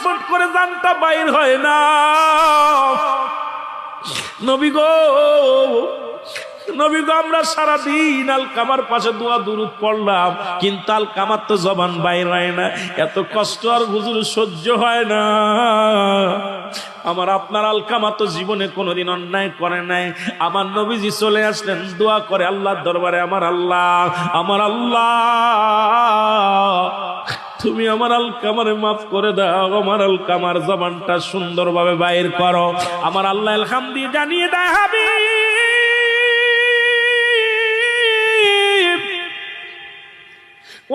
ছটফট করে জানটা বাইর হয় না। নবী গো, নবী গো, আমরা সারাদিন আলকামার পাশে দোয়া দুরূদ পড়লাম, কিন্তু আলকামার তো জবান বাইর হয় না। এত কষ্ট আর হুজুর সহ্য হয় না। আমার আপনার আলকামা তো জীবনে কোনোদিন অন্যায় করে নাই। আমার নবীজি চলে আসলেন, দোয়া করে আল্লাহর দরবারে, আমার আল্লাহ, আমার আল্লাহ, তুমি আমার আলকামারে মাফ করে দাও, আমার আলকামার জবানটা সুন্দরভাবে বাইর করো। আমার আল্লাহ আলহামদুলিল্লাহ জানিয়ে দেয়, হাবিব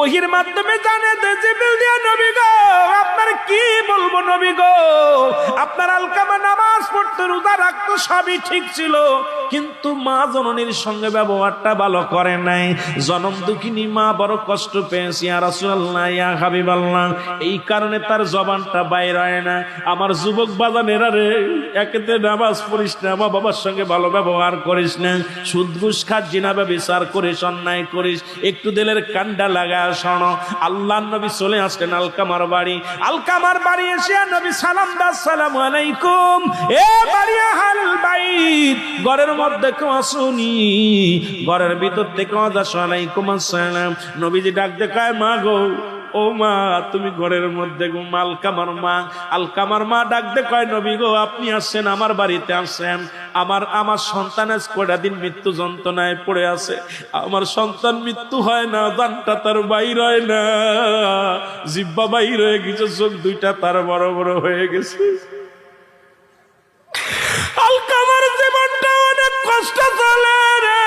ওহির মাধ্যমে জানে দেশে বিলদিয়া, নবী গো আপনার কি বলবো, নবী গো আপনার আলকামা নামাজ পড়তে, রোজা রাখতো, সবই ঠিক ছিল, কিন্তু মা জননীর সঙ্গে ব্যবহারটা ভালো করে নাই। জনম দুঃখিনী মা বড় কষ্ট পেয়েছি ইয়া রাসূলুল্লাহ, ইয়া হাবিবাল্লাহ, এই কারণে তার জবানটা বাইর হয় না। আমার যুবক বাজানেরা রে, একেতে নামাজ পড়িস না, মা বাবার সঙ্গে ভালো ব্যবহার করিস না, সুদ ঘুষ খাস, জিনা ব্যভিচার করিস, অন্যায় করিস, একটু দিলের কান্ডা লাগা শোনো। আল্লাহর নবী চলে আসলেন আলকামার বাড়ি। আলকামার বাড়ি এসে নবী সালাম দাও, আসসালামু আলাইকুম, এ বাড়ি আহলুল বাইত, ঘরের মধ্যে কেউ আসুনি, ঘরের ভিতর থেকে ওয়ালাইকুম আসসালাম। নবীজি ডাক দেখায়, মা গো, ও মা, তুমি ঘরের মধ্যে গো। আলকামার মা, আলকামার মা ডাক দে কয়, নবী গো আপনি আসছেন, আমার বাড়িতে আসছেন, আমার সন্তান আজ কয়টা দিন মৃত্যু যন্ত্রণায় পড়ে আছে, আমার সন্তান মৃত্যু হয় না, জানটা তার বাইর হয় না, জিহ্বা বাইর হয়ে গেছে, চোখ দুইটা তার বড় বড় হয়ে গেছে। আলকামার জীবনটা অনেক কষ্ট চলে রে।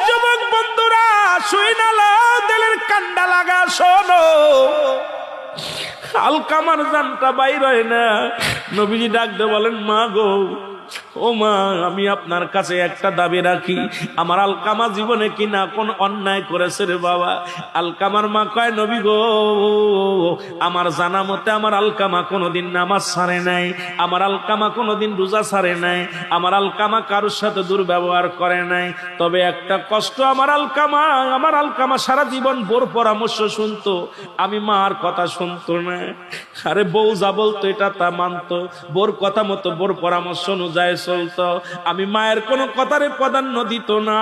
যুবক বন্ধুরা, শুই না লাও, দিলের কান্ডা লাগা শোনো। আলকামার জানটা বাইর হয় না। নবীজি ডাক দিয়ে বলেন, মা গো, ও মা, আমি আপনার কাছে একটা দাবি রাখি, আমার আলকামা জীবনে কি না কোন অন্যায় করেছে রে বাবা? আলকামার মা কয়, নবী গো, আমার জানা মতে আমার আলকামা কোনোদিন নামাজ ছাড়ে নাই, আমার আলকামা কোনোদিন রোজা ছাড়ে নাই, আমার আলকামা কারোর সাথে দুর্ব্যবহার করে নাই, তবে একটা কষ্ট, আমার আলকামা সারা জীবন বোর পরামর্শ শুনতো, আমি মার কথা শুনতো না। আরে বউ যা বলতো এটা তা মানতো, বোর কথা মতো, বোর পরামর্শ অনুযায়ী চলতো, আমি মায়ের কোনো কথারে প্রাধান্য দিত না।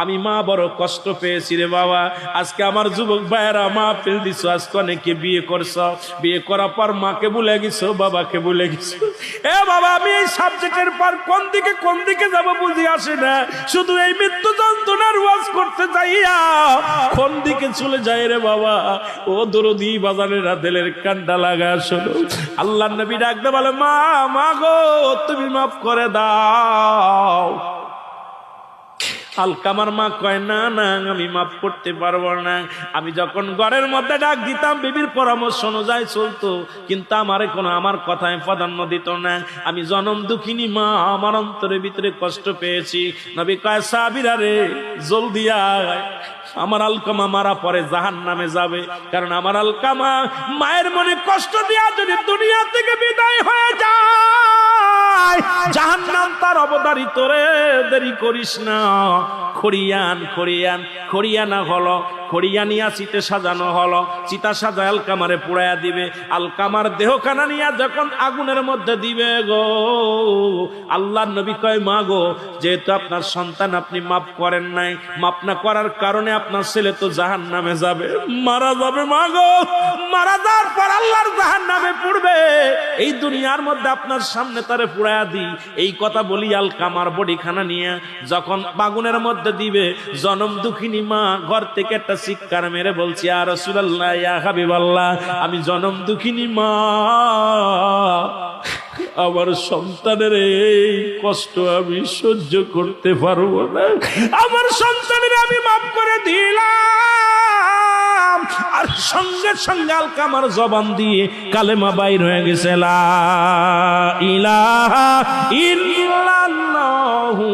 আমি মা বড় কষ্ট পেয়েছি রে বাবা। আজকে আমার যুবক ভাইয়েরা, মা ফেল দিছো, আজকে অনেকে বিয়ে করছ, বিয়ে করার পর মাকে ভুলে গেছো, বাবাকে ভুলে গেছো। এ বাবা, আমি এই সাবজেক্টের পর কোন দিকে যাব বুঝি আসে না, শুধু এই মৃত্যু যন্ত্রণার ওয়াজ করতে যাইয়া কোন দিকে চলে যায় রে বাবা। ও দরদি বাজানেরা, দিলের কান্ডা লাগা শোনো। আল্লাহর নবী ডাকতে বলে, মা, মা গো, তুমি মাফ করে দাও। আলকামার মা কয়, না না, আমি মাফ করতে পারবো না। আমি যখন ঘরের মধ্যে ডাক দিতাম, বিবির পরামর্শ অনুযায়ী চলতো, কিন্তু আমার কথায় প্রাধান্য দিত না। আমি জনম দুঃখিনী মা, আমার অন্তরের ভিতরে কষ্ট পেয়েছি। নবী কয়, সাহাবীরা রে, জলদি আয়, আমার আলকামা মারা পরে জাহান্নামে যাবে, কারণ আমার আলকামা মায়ের মনে কষ্ট দিয়া যদি দুনিয়া থেকে বিদায় হয়ে যায়, জাহান্নাম তার অবধারিত রে, দেরি করিস না। খড়িয়ানা হলো, খড়িয়ানিয়া চিতে সাজানো হলো, চিতা সাজায় আলকামারে পুড়াইয়া দিবে। আলকামার দেহখানা নিয়া যখন আগুনের মধ্যে দিবে গো, আল্লাহর নবী কয়, মা গো, যেহেতু আপনার সন্তান আপনি মাফ করেন নাই, মাফ না করার কারণে আপনার ছেলে তো জাহান্নামে যাবে, মারা যাবে। মা গো, মারা যাওয়ার পর আল্লাহর জাহান্নামে পড়বে, এই দুনিয়ার মধ্যে আপনার সামনে তারে পুড়াইয়া দিই। এই কথা বলি আলকামার বডিখানা নিয়ে যখন আগুনের মধ্যে দিবে, জনম দুঃখিনী মা ঘর থেকে একটা চিৎকার মেরে বলছি, ইয়া রাসূলুল্লাহ, ইয়া হাবিবাল্লাহ, আমি জনম দুঃখিনী মা, আমার সন্তানের এই কষ্ট আমি সহ্য করতে পারবো না, আমার সন্তানের আমি মাফ করে দিলাম। আর সঙ্গে সঙ্গে আলকামার জবান দিয়ে কালেমা বাইর হয়ে গেছে, লা ইলাহা ইল্লাল্লাহু।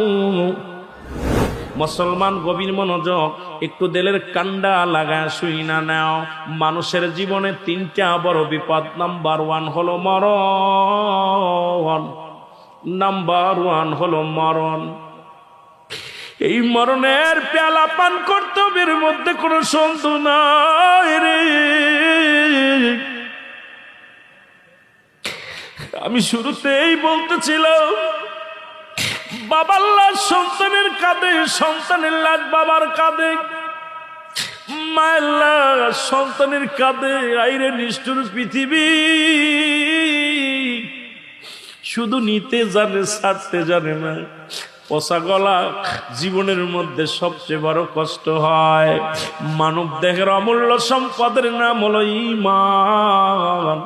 মুসলমান গভীর মনোযোগ, একটু দিলের কান্ডা লাগা শুই না নাও। মানুষের জীবনে তিনটা বড় বিপদ। নাম্বার ওয়ান হলো মরণ, নাম্বার ওয়ান হলো মরণ। এই মরণের পেয়ালা পান কর্তব্যের মধ্যে কোনো সন্দেহ নাই রে। আমি শুরুতেই বলতেছিলাম বাবার লাশ সন্তানের কাঁধে, সন্তানের লাশ বাবার কাঁধে, মায়ের লাশ সন্তানের কাঁধে। আইরে নিষ্ঠুর পৃথিবী, শুধু নিতে জানে, ছাড়তে জানে না। পচা গলা জীবনের মধ্যে সবচেয়ে বড় কষ্ট হয়। মানব দেহের অমূল্য সম্পদের নাম হলো ঈমান।